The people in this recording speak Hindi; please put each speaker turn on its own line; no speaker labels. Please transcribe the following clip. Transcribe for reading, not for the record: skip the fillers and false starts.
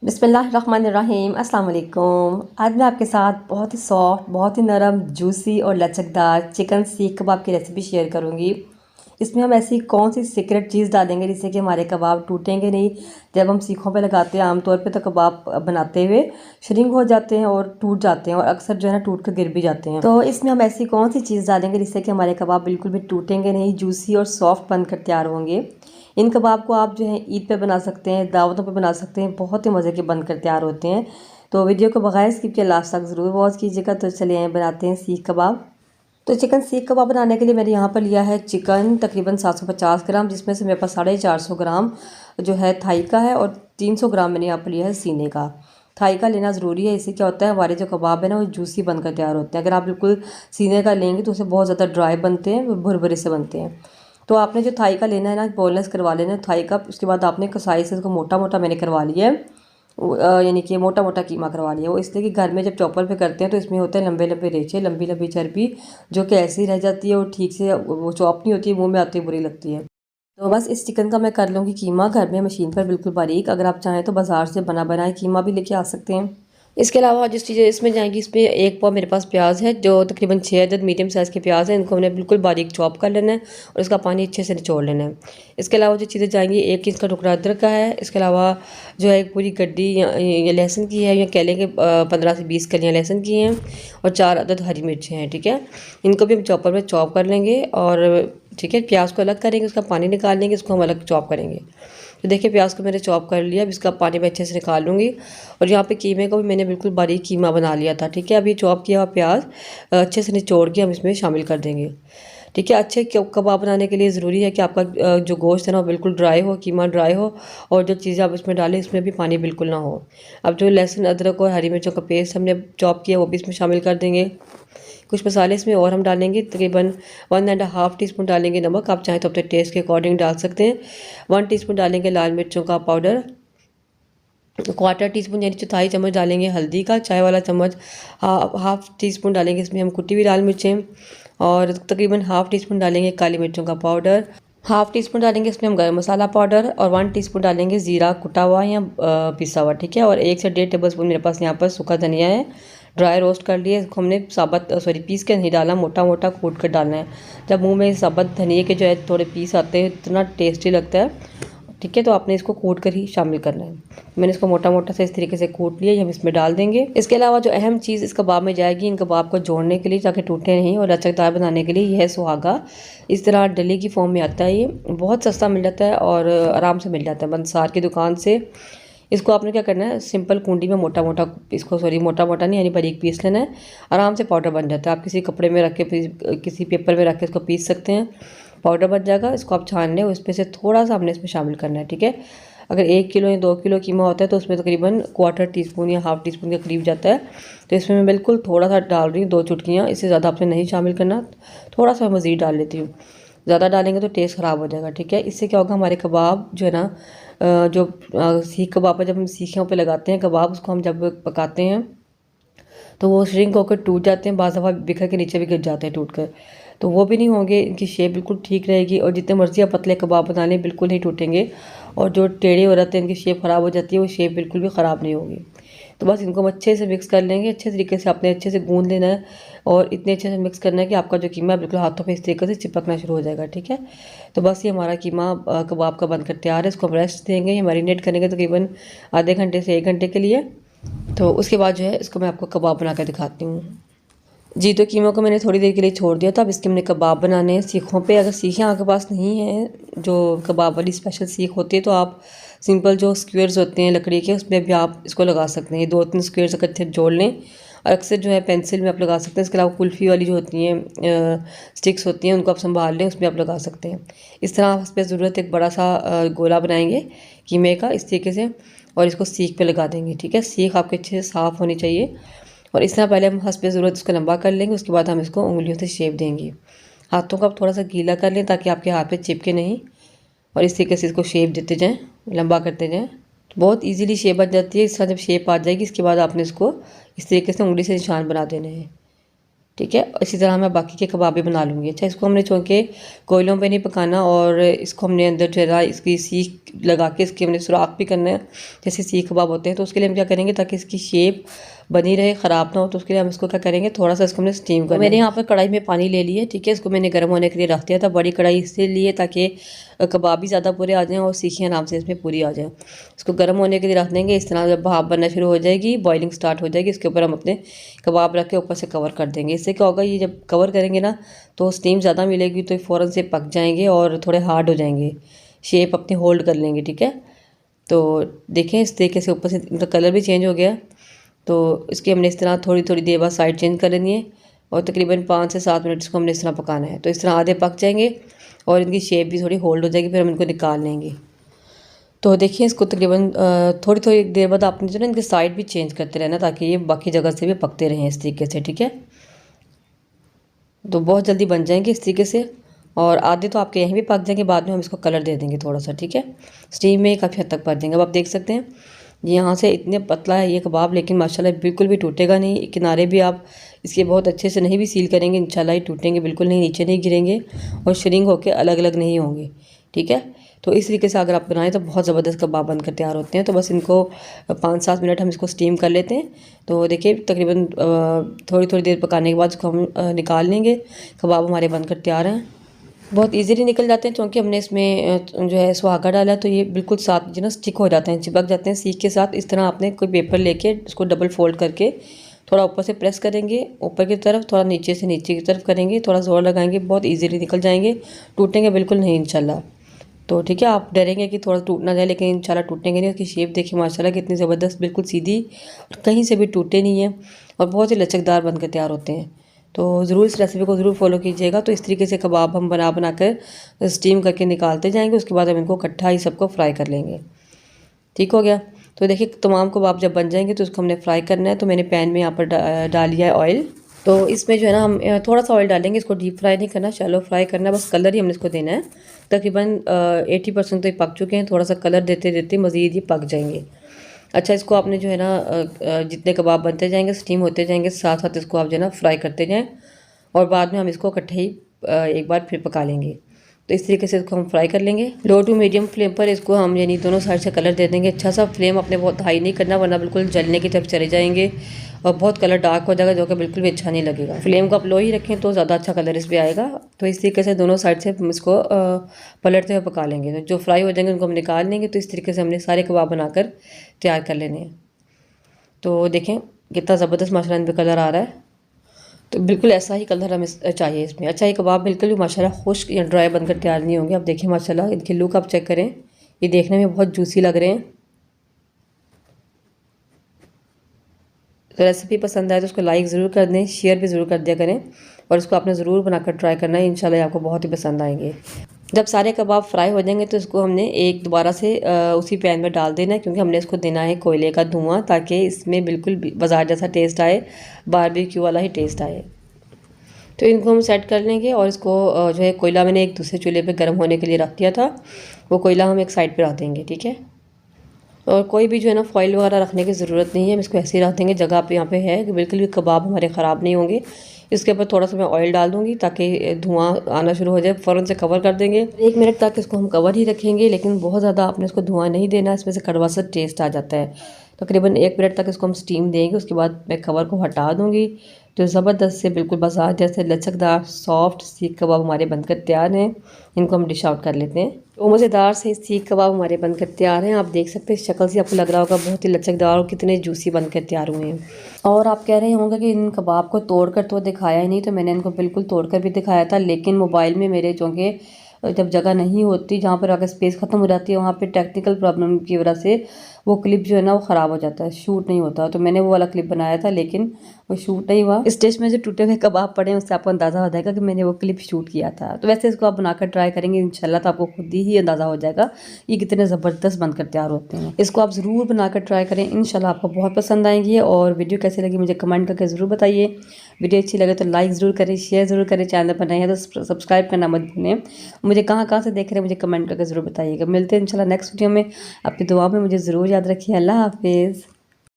बिस्मिल्लाहिर्रहमानिर्रहीम अस्सलाम वालेकुम। आज मैं आपके साथ बहुत ही सॉफ्ट, बहुत ही नरम, जूसी और लचकदार चिकन सीख कबाब की रेसिपी शेयर करूंगी। इसमें हम ऐसी कौन सी सीक्रेट चीज़ डालेंगे जिससे कि हमारे कबाब टूटेंगे नहीं। जब हम सीखों पे लगाते हैं आमतौर पे तो कबाब बनाते हुए श्रिंक हो जाते हैं और टूट जाते हैं और अक्सर जो है ना टूट कर गिर भी जाते हैं। तो इसमें हम ऐसी कौन सी चीज़ डालेंगे जिससे कि हमारे कबाब बिल्कुल भी टूटेंगे नहीं, जूसी और सॉफ्ट बनकर तैयार होंगे। इन कबाब को आप जो है ईद पे बना सकते हैं, दावतों पे बना सकते हैं, बहुत ही मज़े के बनकर तैयार होते हैं। तो वीडियो को बगैर स्किप किए लास्ट तक ज़रूर वॉच कीजिएगा। तो चलिए बनाते हैं सीख कबाब। तो चिकन सीख कबाब बनाने के लिए मैंने यहाँ पर लिया है चिकन तकरीबन 750 ग्राम, जिसमें से मेरे पास 450 ग्राम जो है थाई का है और 300 ग्राम मैंने यहाँ पर लिया है सीने का। थाई का लेना ज़रूरी है, इससे क्या होता है हमारे जो कबाब है ना वो जूसी बनकर तैयार होते हैं। अगर आप बिल्कुल सीने का लेंगे तो उसे बहुत ज़्यादा ड्राई बनते हैं, वो भुरभुरे से बनते हैं। तो आपने जो थाई का लेना है ना, बोनलेस करवा लेना है थाई का। उसके बाद आपने कसाई से इसको मोटा मोटा मैंने करवा लिया है, यानी कि मोटा मोटा कीमा करवा लिया। वो इसलिए कि घर में जब चॉपर पे करते हैं तो इसमें होते हैं लंबे लंबे रेचे, लंबी लंबी चर्बी, जो कि ऐसी रह जाती है और ठीक से वो चॉप नहीं होती है, मुंह में आती बुरी लगती है। तो बस इस चिकन का मैं कर लूँगी कीमा घर में मशीन पर बिल्कुल बारीक। अगर आप चाहें तो बाज़ार से बना बनाए कीमा भी लेके आ सकते हैं। इसके अलावा जिस चीज़ें इसमें जाएंगी, इसमें एक पाव मेरे पास प्याज है, जो तकरीबन 6 अदद मीडियम साइज़ के प्याज हैं। इनको हमने बिल्कुल बारीक चॉप कर लेना है और इसका पानी अच्छे से निचोड़ लेना है। इसके अलावा जो चीज़ें जाएंगी, 1 इंच का टुकड़ा अदरक का है। इसके अलावा जो है एक पूरी गड्डी या लहसुन की है, या कह लेंगे 15 से 20 कलियाँ लहसुन की हैं और 4 अदद हरी मिर्चें हैं। ठीक है, इनको भी हम चॉपर में चॉप कर लेंगे और ठीक है प्याज को अलग करेंगे, उसका पानी निकाल लेंगे, इसको हम अलग चॉप करेंगे। तो देखिए प्याज को मैंने चॉप कर लिया, अब इसका पानी मैं अच्छे से निकाल लूँगी। और यहाँ पे कीमे को भी मैंने बिल्कुल बारीक कीमा बना लिया था। ठीक है, अभी चॉप किया हुआ प्याज अच्छे से निचोड़ के हम इसमें शामिल कर देंगे। ठीक है, अच्छे कबाब बनाने के लिए ज़रूरी है कि आपका जो गोश्त है ना वो बिल्कुल ड्राई हो, कीमा ड्राई हो, और जो चीज़ें आप इसमें डालें इसमें भी पानी बिल्कुल ना हो। अब जो लहसुन अदरक और हरी मिर्चों का पेस्ट हमने चॉप किया वो भी इसमें शामिल कर देंगे। कुछ मसाले इसमें और हम डालेंगे, तकरीबन 1.5 टीस्पून डालेंगे नमक, आप चाहें तो अपने टेस्ट के अकॉर्डिंग डाल सकते हैं। 1 टीस्पून डालेंगे लाल मिर्चों का पाउडर, 1/4 टीस्पून यानी चौथाई चम्मच डालेंगे हल्दी का, चाय वाला चम्मच हाफ टी स्पून डालेंगे इसमें हम कुटी हुई लाल मिर्चें, और तकरीबन हाफ टी स्पून डालेंगे काली मिर्चों का पाउडर, हाफ टी स्पून डालेंगे इसमें हम गरम मसाला पाउडर, और 1 टीस्पून डालेंगे ज़ीरा कुटा हुआ या पिसा हुआ। ठीक है, और 1 से 1.5 टेबल स्पून मेरे पास यहाँ पर सूखा धनिया है, ड्राई रोस्ट कर लिए। इसको हमने पीस के नहीं डालना, मोटा मोटा कूट कर डालना है। जब मुंह में साबुत धनिया के जो है थोड़े पीस आते हैं इतना टेस्टी लगता है। ठीक है, तो आपने इसको कूट कर ही शामिल करना है। मैंने इसको मोटा मोटा से इस तरीके से कूट लिया, हम इसमें डाल देंगे। इसके अलावा जो अहम चीज़ इस कबाब में जाएगी, इन कबाब को जोड़ने के लिए ताकि टूटे नहीं और लचकदार बनाने के लिए, यह है सुहागा। इस तरह डली की फॉर्म में आता है, ये बहुत सस्ता मिल जाता है और आराम से मिल जाता है बंसार की दुकान से। इसको आपने क्या करना है, सिंपल कुंडी में मोटा मोटा मोटा मोटा नहीं यानी बारीक पीस लेना है। आराम से पाउडर बन जाता है, आप किसी कपड़े में रख के किसी पेपर में रख के इसको पीस सकते हैं, पाउडर बन जाएगा। इसको आप छान लें, उसमें से थोड़ा सा हमने इसमें शामिल करना है। ठीक है, अगर 1 किलो या 2 किलो कीमा होता है तो उसमें तकरीबन 1/4 टीस्पून या हाफ टी स्पून के करीब जाता है। तो इसमें मैं बिल्कुल थोड़ा सा डाल रही हूँ, 2 चुटकियाँ, इससे ज़्यादा आपने नहीं शामिल करना, थोड़ा सा मज़ीद डाल लेती हूँ। ज़्यादा डालेंगे तो टेस्ट ख़राब हो जाएगा। ठीक है, इससे क्या होगा, हमारे कबाब जो है ना जो सीख कबाब पर जब हम सीखों पे लगाते हैं कबाब, उसको हम जब पकाते हैं तो वो श्रिंक होकर टूट जाते हैं, बाज़ दफ़ा बिखर के नीचे भी गिर जाते हैं टूट कर। तो वो भी नहीं होंगे, इनकी शेप बिल्कुल ठीक रहेगी और जितने मर्ज़ी आप पतले कबाब बना लें बिल्कुल नहीं टूटेंगे। और जो टेढ़े हो जाते हैं इनकी शेप ख़राब हो जाती है, वो शेप बिल्कुल भी ख़राब नहीं होगी। तो बस इनको हम अच्छे से मिक्स कर लेंगे, अच्छे तरीके से आपने अच्छे से गूंद लेना है और इतने अच्छे से मिक्स करना है कि आपका जो कीमा बिल्कुल हाथों पे इस तरीके से चिपकना शुरू हो जाएगा। ठीक है, तो बस ये हमारा कीमा कबाब का बनकर तैयार है। इसको हम रेस्ट देंगे, ये मैरिनेट करेंगे तकरीबन आधे घंटे से 1 घंटे के लिए। तो उसके बाद जो है इसको मैं आपको कबाब बना कर दिखाती हूँ। जी, तो कीमा को मैंने थोड़ी देर के लिए छोड़ दिया था। अब इसके हमने कबाब बनाने हैं सीखों पे। अगर सीखें आपके पास नहीं है, जो कबाब वाली स्पेशल सीख होती है, तो आप सिंपल जो स्क्वेयर्स होते हैं लकड़ी के, उसमें भी आप इसको लगा सकते हैं। 2-3 स्क्वेयर्स इकट्ठे जोड़ लें और अक्सर जो है पेंसिल में आप लगा सकते हैं। इसके अलावा कुल्फ़ी वाली जो होती हैं स्टिक्स होती हैं, उनको आप संभाल लें, उसमें आप लगा सकते हैं। इस तरह आप इस पर ज़रूरत एक बड़ा सा गोला बनाएंगे कीमे का इस तरीके से और इसको सीख पे लगा देंगे। ठीक है, सीख आपके अच्छे से साफ़ होनी चाहिए और इस तरह पहले हम हंसपे ज़रूरत इसको लंबा कर लेंगे, उसके बाद हम इसको उंगलियों से शेप देंगे। हाथों को आप थोड़ा सा गीला कर लें ताकि आपके हाथ पे चिपके नहीं, और इस तरीके से इसको शेप देते जाएं, लंबा करते जाएं। तो बहुत इजीली शेप बन जाती है। इस तरह जब शेप आ जाएगी, इसके बाद आपने इसको इस तरीके से उंगली से निशान बना देने हैं। ठीक है। इसी तरह मैं बाकी के कबाब भी बना लूँगी। अच्छा, इसको हमने चूँकि कोयलों पे नहीं पकाना और इसको हमने अंदर जो है इसकी सीख लगा के इसकी हमने सुराख भी करना है, जैसे सीख कबाब होते हैं। तो उसके लिए हम क्या करेंगे, ताकि इसकी शेप बनी रहे, ख़राब ना हो, तो उसके लिए हम इसको क्या करेंगे, थोड़ा सा इसको हमने स्टीम करना है। मैंने यहाँ पर कढ़ाई में पानी ले लिया, ठीक है। इसको मैंने गर्म होने के लिए रख दिया था। बड़ी कढ़ाई इसलिए ताकि कबाब भी ज़्यादा पूरे आ जाएँ और सीखें आराम से इसमें पूरी आ जाएँ। इसको गर्म होने के लिए रख देंगे। इस तरह जब भाप बनना शुरू हो जाएगी, बॉइलिंग स्टार्ट हो जाएगी, इसके ऊपर हम अपने कबाब रख के ऊपर से कवर कर देंगे। इससे क्या होगा, ये जब कवर करेंगे ना तो स्टीम ज़्यादा मिलेगी, तो फ़ौरन से पक जाएंगे और थोड़े हार्ड हो जाएंगे, शेप अपनी होल्ड कर लेंगे, ठीक है। तो देखें इस तरीके से ऊपर से इनका कलर भी चेंज हो गया। तो इसकी हमने इस तरह थोड़ी थोड़ी देर बाद साइड चेंज कर लेनी है और तकरीबन 5 से 7 मिनट इसको हमने इस तरह पकाना है। तो इस तरह आधे पक जाएंगे और इनकी शेप भी थोड़ी होल्ड हो जाएगी, फिर हम इनको निकाल लेंगे। तो देखिए इसको तकरीबन थोड़ी थोड़ी देर बाद आपने जो ना इनके साइड भी चेंज करते रहना, ताकि ये बाकी जगह से भी पकते रहें इस तरीके से, ठीक है। तो बहुत जल्दी बन जाएंगे इस तरीके से, और आधे तो आपके यहीं भी पक जाएंगे, बाद में हम इसको कलर दे देंगे थोड़ा सा, ठीक है। स्टीम में काफ़ी हद तक पक जाएंगे। अब आप देख सकते हैं यहाँ से इतने पतला है ये कबाब, लेकिन माशाल्लाह बिल्कुल भी टूटेगा नहीं। किनारे भी आप इसके बहुत अच्छे से नहीं भी सील करेंगे, इंशाल्लाह ही टूटेंगे बिल्कुल नहीं, नीचे नहीं गिरेंगे और श्रिंक होकर अलग अलग नहीं होंगे, ठीक है। तो इस तरीके से अगर आप बनाएं तो बहुत ज़बरदस्त कबाब बनकर तैयार होते हैं। तो बस इनको 5-7 मिनट हम इसको स्टीम कर लेते हैं। तो देखिए तकरीबन थोड़ी थोड़ी देर पकाने के बाद इसको हम निकाल लेंगे। कबाब हमारे बनकर तैयार हैं, बहुत इजीली निकल जाते हैं, क्योंकि हमने इसमें जो है सुहागा डाला है, तो ये बिल्कुल साथ जो ना स्टिक हो जाते हैं, चिपक जाते हैं सीख के साथ। इस तरह आपने कोई पेपर लेके उसको डबल फोल्ड करके थोड़ा ऊपर से प्रेस करेंगे ऊपर की तरफ, थोड़ा नीचे से नीचे की तरफ करेंगे, थोड़ा ज़ोर लगाएंगे, बहुत इजीली निकल जाएंगे, टूटेंगे बिल्कुल नहीं इंशाल्लाह। तो ठीक है, आप डरेंगे कि थोड़ा टूट ना जाए, लेकिन इंशाल्लाह टूटेंगे नहीं। उसकी शेप देखिए माशाल्लाह कितनी ज़बरदस्त, बिल्कुल सीधी, कहीं से भी टूटे नहीं है और बहुत ही लचकदार बनकर तैयार होते हैं। तो ज़रूर इस रेसिपी को ज़रूर फॉलो कीजिएगा। तो इस तरीके से कबाब हम बना कर स्टीम करके निकालते जाएंगे। उसके बाद हम इनको इकट्ठा ही सबको फ्राई कर लेंगे, ठीक हो गया। तो देखिए तमाम कबाब जब बन जाएंगे तो उसको हमने फ्राई करना है। तो मैंने पैन में यहाँ पर डाल लिया है ऑयल। तो इसमें जो है ना हम थोड़ा सा ऑयल डालेंगे, इसको डीप फ्राई नहीं करना, शैलो फ्राई करना है, बस कलर ही हमने इसको देना है। तकरीबन 80% तो ये पक चुके हैं, थोड़ा सा कलर देते देते मज़ीद ये पक जाएंगे। अच्छा, इसको आपने जो है ना जितने कबाब बनते जाएंगे, स्टीम होते जाएंगे, साथ साथ इसको आप जो है ना फ्राई करते जाएं और बाद में हम इसको इकट्ठे ही एक बार फिर पका लेंगे। तो इस तरीके से इसको हम फ्राई कर लेंगे। लो टू मीडियम फ्लेम पर इसको हम यानी दोनों साइड से कलर दे देंगे अच्छा सा। फ्लेम अपने बहुत हाई नहीं करना, वरना बिल्कुल जलने की तरफ चले जाएंगे और बहुत कलर डार्क हो जाएगा, जो कि बिल्कुल भी अच्छा नहीं लगेगा। फ्लेम को आप लो ही रखें तो ज़्यादा अच्छा कलर इस पर आएगा। तो इस तरीके से दोनों साइड से हम इसको पलटते हुए पका लेंगे। तो जो फ्राई हो जाएंगे उनको हम निकाल लेंगे। तो इस तरीके से हमने सारे कबाब बनाकर तैयार कर लेने हैं। तो देखें कितना ज़बरदस्त माशाल्लाह इन पर कलर आ रहा है। तो बिल्कुल ऐसा ही कलर हमें चाहिए इसमें। अच्छा, ये कबाब बिल्कुल भी माशाल्लाह खुश्क या ड्राई बनकर तैयार नहीं होंगे। आप देखिए माशाल्लाह इनकी लुक आप चेक करें, ये देखने में बहुत जूसी लग रहे हैं। तो रेसिपी पसंद आए तो उसको लाइक ज़रूर कर दें, शेयर भी ज़रूर कर दिया करें और इसको आपने ज़रूर बनाकर ट्राई करना है, इंशाल्लाह आपको बहुत ही पसंद आएंगे। जब सारे कबाब फ्राई हो जाएंगे तो इसको हमने एक दोबारा से उसी पैन में डाल देना है, क्योंकि हमने इसको देना है कोयले का धुआं, ताकि इसमें बिल्कुल बाजार जैसा टेस्ट आए, बारबेक्यू वाला ही टेस्ट आए। तो इनको हम सेट कर लेंगे और इसको जो है कोयला मैंने एक दूसरे चूल्हे पे गर्म होने के लिए रख दिया था, वो कोयला हम एक साइड पे रख देंगे, ठीक है। और कोई भी जो है ना फॉइल वगैरह रखने की ज़रूरत नहीं है, हम इसको ऐसे ही रख देंगे। जगह पे यहाँ पे है कि बिल्कुल भी कबाब हमारे ख़राब नहीं होंगे। इसके ऊपर थोड़ा सा मैं ऑयल डाल दूँगी ताकि धुआं आना शुरू हो जाए, फ़ौरन से कवर कर देंगे। 1 मिनट तक इसको हम कवर ही रखेंगे, लेकिन बहुत ज़्यादा आपने इसको धुआं नहीं देना, इसमें से कड़वा सा टेस्ट आ जाता है। तकरीबन 1 मिनट तक इसको हम स्टीम देंगे। उसके बाद मैं कवर को हटा दूँगी। तो ज़बरदस्त से बिल्कुल बाजार जैसे लचकदार सॉफ्ट सीख कबाब हमारे बनकर तैयार हैं। इनको हम डिश आउट कर लेते हैं। तो मज़ेदार से सीख कबाब हमारे बनकर तैयार हैं। आप देख सकते हैं शक्ल से आपको लग रहा होगा बहुत ही लचकदार और कितने जूसी बनकर तैयार हुए हैं। और आप कह रहे होंगे कि इन कबाब को तोड़कर तो दिखाया ही नहीं, तो मैंने इनको बिल्कुल तोड़कर भी दिखाया था, लेकिन मोबाइल में मेरे चूँकि जब जगह नहीं होती, जहाँ पर अगर स्पेस ख़त्म हो जाती है, वहाँ पे टेक्निकल प्रॉब्लम की वजह से वो क्लिप जो है ना वो ख़राब हो जाता है, शूट नहीं होता। तो मैंने वो वाला क्लिप बनाया था, लेकिन वो शूट नहीं हुआ। इस डिश में जो टूटे हुए कबाब पड़े हैं उससे आपको अंदाज़ा हो जाएगा कि मैंने वो क्लिप शूट किया था। तो वैसे इसको आप बनाकर ट्राई करेंगे इंशाल्लाह तो आपको खुद ही अंदाज़ा हो जाएगा ये कितने ज़बरदस्त बनकर तैयार होते हैं। इसको आप ज़रूर बनाकर ट्राई करें, इंशाल्लाह आपको बहुत पसंद आएंगी। और वीडियो कैसी लगी मुझे कमेंट करके ज़रूर बताइए। वीडियो अच्छी लगे तो लाइक ज़रूर करें, शेयर ज़रूर करें, चैनल पर नए हैं तो सब्सक्राइब करना मत भूलें। मुझे कहाँ से देख रहे हैं मुझे कमेंट करके ज़रूर बताइएगा। मिलते हैं इंशाल्लाह नेक्स्ट वीडियो में। अपनी दुआ में मुझे ज़रूर याद रखिए। अल्लाह हाफिज़।